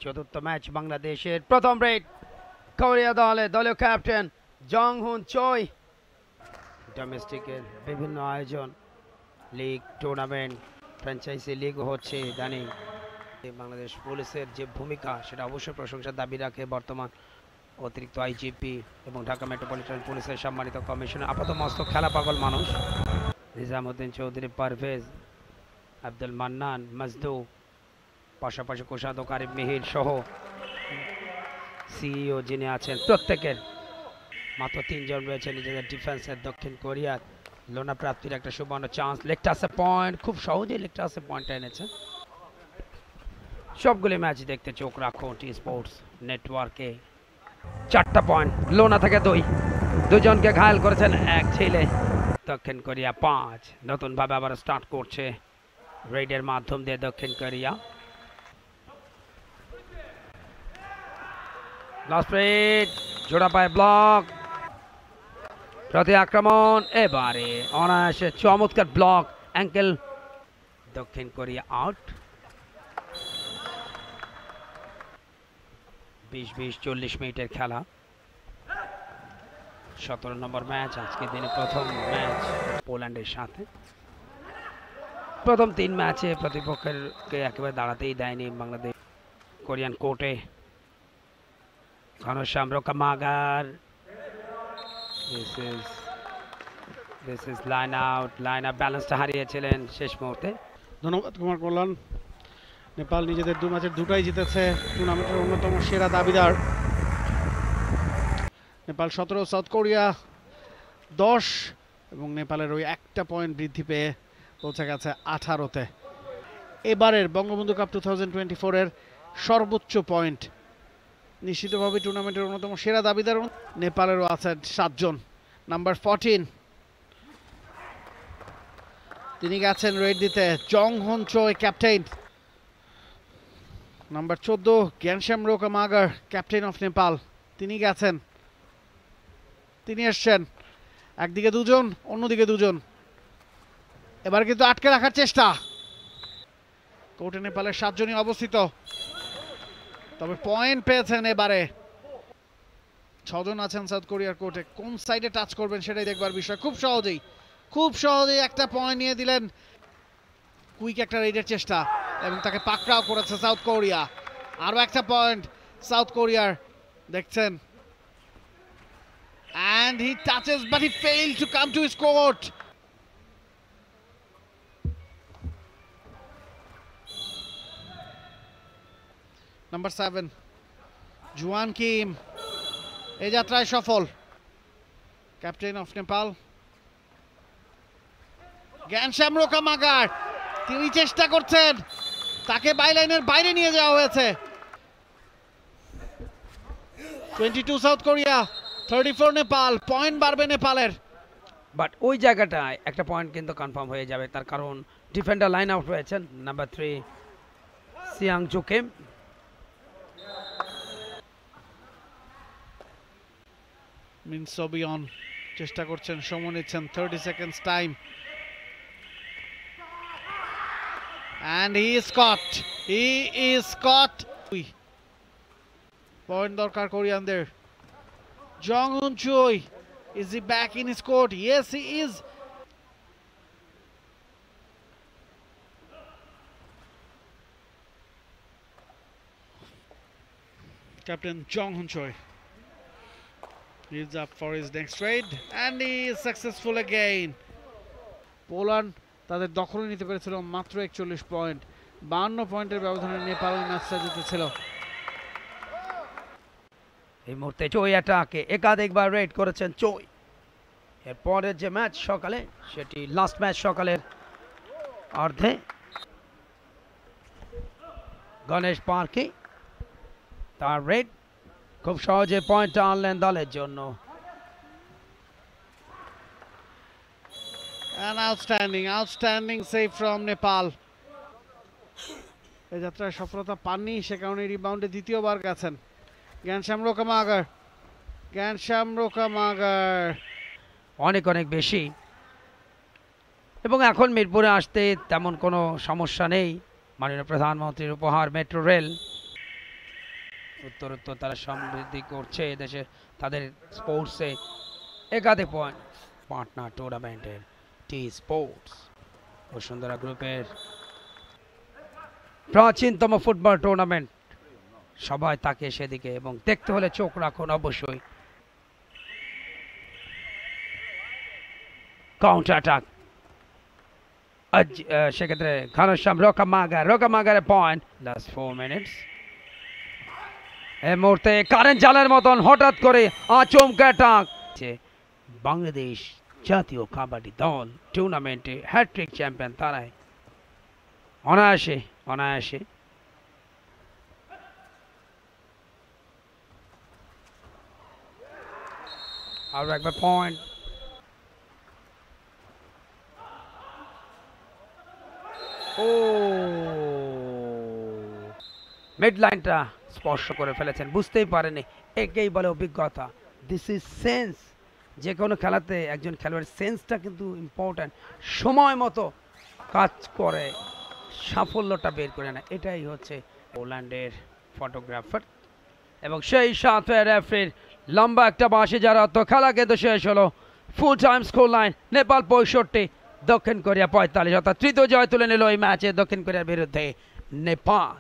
চতুর্থ ম্যাচ বাংলাদেশের প্রথম রেড কোরিয়া দলীয় ক্যাপ্টেন জং হুন চই। ডোমেস্টিকের বিভিন্ন আয়োজন, লিগ, টুর্নামেন্ট, ফ্র্যাঞ্চাইজি লিগ হচ্ছে ইদানিং। বাংলাদেশ পুলিশের যে ভূমিকা সেটা অবশ্যই প্রশংসার দাবি রাখে বর্তমান অতিরিক্ত আইজিপি এবং ঢাকা মেট্রোপলিটন পুলিশের সম্মানিত কমিশনার, আপাতমস্ত খেলা পাগল মানুষ নিজামুদ্দিন চৌধুরী, পারভেজ, আব্দুল মান্নান, মজদু, পাশাপাশি কোষাধ্যক্ষ আরিফ মিহির সহ সিইও যিনি আছেন, প্রত্যেকের মাত্র 3 জন রয়েছে নিজেদের ডিফেন্সের। দক্ষিণ কোরিয়ার লোনা প্রাপ্তির একটা সুবর্ণ চান্স, লেকটাসে পয়েন্ট, খুব সহজেই লেকটাসে পয়েন্টটা এনেছে। সবগুলি ম্যাচ দেখতে চোখ রাখুন টি স্পোর্টস নেটওয়ার্কে। 4টা পয়েন্ট, লোনা থেকে 2, দুজনকে ঘায়েল করেছেন এক ছেলে। দক্ষিণ কোরিয়া 5, নতুনভাবে আবার স্টার্ট করছে রেডের মাধ্যম দিয়ে দক্ষিণ কোরিয়া। লাস্ট রেড, জোড়া পায় ব্লক, প্রতি আক্রমণ, এবারে অনায়াসে চমৎকার ব্লক, অ্যাঙ্কেল, দক্ষিণ কোরিয়া আউট। 20-20 40 মিনিটের খেলা, 17 নম্বর ম্যাচ আজকে দিনে প্রথম ম্যাচ পোল্যান্ডের সাথে। প্রথম 3 ম্যাচে প্রতিপক্ষকে একেবারে দাঁড়াতেই দেয়নি বাংলাদেশ কোরিয়ান কোর্টে। Ghanshyam Rokamagar, this is line out, ব্যালেন্সটা হারিয়েছিলেন শেষ মুহূর্তে। ধন্যবাদ কুমার কল্যাণ। নেপাল নিজেদের 2 ম্যাচের 2টাই জিতেছে, টুর্নামেন্টের অন্যতম সেরা দাবিদার। নেপাল 17, সাউথ কোরিয়া 10, এবং নেপালের ওই একটা পয়েন্ট বৃদ্ধি পেয়ে পৌঁছে গেছে 18-তে। এবারের বঙ্গবন্ধু কাপ 2024-এর সর্বোচ্চ পয়েন্ট। নিশ্চিতভাবে টুর্নামেন্টের অন্যতম সেরা দাবিদার। নেপালেরও আছে 7 জন। নাম্বার 14 তিনি গেছেন রেড দিতে, Jong Hun Choi captain. Number 14 Ghanshyam Rokamagar, captain of Nepal, তিনি গেছেন, তিনি এসছেন। একদিকে 2 জন, অন্যদিকে 2 জন। এবার কিন্তু আটকে রাখার চেষ্টা। কোর্টে নেপালের 7 জনই অবস্থিত, তবে পয়েন্ট পেয়েছেন এবারে 6 জন আছেন সাউথ কোরিয়ার কোর্টে। কোন সাইডে টাচ করবেন সেটাই দেখবার বিষয়। খুব সহজেই একটা পয়েন্ট নিয়ে দিলেন। কুইক একটা রেডের চেষ্টা এবং তাকে পাকড়াও করেছে সাউথ কোরিয়া। আরও একটা পয়েন্ট সাউথ কোরিয়ার, দেখছেন। And he touches but he failed to come to his court. Number 7 Juan Kim এই যাত্রায় সফল, ক্যাপ্টেন অফ নেপাল। গ্যানশ্যাম রোকামাগার, তিনি চেষ্টা করছেন, তাকে বাইলাইনের বাইরে নিয়ে যাওয়া হয়েছে। 22 সাউথ কোরিয়া, 34 নেপাল। পয়েন্ট বাড়বে নেপালের, বাট ওই জায়গাটায় একটা পয়েন্ট কিন্তু কনফার্ম হয়ে যাবে, তার কারণ ডিফেন্ডার লাইন আউট হয়েছেন। নাম্বার 3 সিয়াং জুকেম। মিন সোবিয়ন চেষ্টা করছেন, সময় নিচ্ছেন, 30 seconds time. And he is caught. Point দরকার কোরিয়ানদের। জং Hun Choi, is he back in his court? Yes, he is. Captain Jong Hun Choi is up for his next raid and he is successful again. Poland তাদের দখলে নিতে পেরেছিল মাত্র 41 point. 52 পয়েন্টের ব্যবধানে নেপাল ম্যাচটা জিতেছিল। এই মুহূর্তে চই অ্যাটাকে একাধিকবার রেড করেছেন চই। এরপরের যে ম্যাচ সকালে, সেটি লাস্ট ম্যাচ সকালের অর্ধে। গণেশ পার্কে তার রেড, খুব সহজে পয়েন্ট আনলেন দলের জন্য। An outstanding save from Nepal. এই যাত্রায় সফলতা পাননি, সে কারণে রিবাউন্ডে দ্বিতীয়বার গেছেন গ্যানশ্যাম রোকামাগার। অনেক বেশি, এবং এখন মিরপুরে আসতে তেমন কোনো সমস্যা নেই। মাননীয় প্রধানমন্ত্রীর উপহার মেট্রো রেল। উত্তরোত্তর তারা সমৃদ্ধি করছে দেশে তাদের স্পোর্টসে একাধিক পয়েন্ট পাটনা টুর্নামেন্টের টি স্পোর্টস বসুন্ধরা গ্রুপের প্রাচীনতম ফুটবল টুর্নামেন্ট সবাই তাকে সেদিকে এবং দেখতে হলে চোখ রাখুন অবশ্যই কাউন্টার অ্যাটাক সেক্ষেত্রে ঘনশ্যাম রোকামাগারের পয়েন্ট লাস্ট 4 মিনিটস এই মুহূর্তে কারেন্ট জালের মতন হঠাৎ করে আচমকা অ্যাটাক বাংলাদেশ জাতীয় কাবাডি দল টুর্নামেন্টে হ্যাট্রিক চ্যাম্পিয়ন তারাই অনায়াসে আর একবার পয়েন্ট ও মিড লাইনটা স্পর্শ করে ফেলেছেন বুঝতেই পারেনি একেই বলে অভিজ্ঞতা দিস ইজ সেন্স যে কোনো খেলাতে একজন খেলোয়াড়ের সেন্সটা কিন্তু ইম্পর্ট্যান্ট সময় মতো কাজ করে সাফল্যটা বের করে না এটাই হচ্ছে পোল্যান্ডের ফটোগ্রাফার এবং সেই সাথে রেফারির লম্বা একটা বাঁশি যারা তো খেলা কিন্তু শেষ হলো full time score line Nepal 65 দক্ষিণ কোরিয়া 45 অর্থাৎ তৃতীয় জয় তুলে নিল এই ম্যাচে দক্ষিণ কোরিয়ার বিরুদ্ধে নেপাল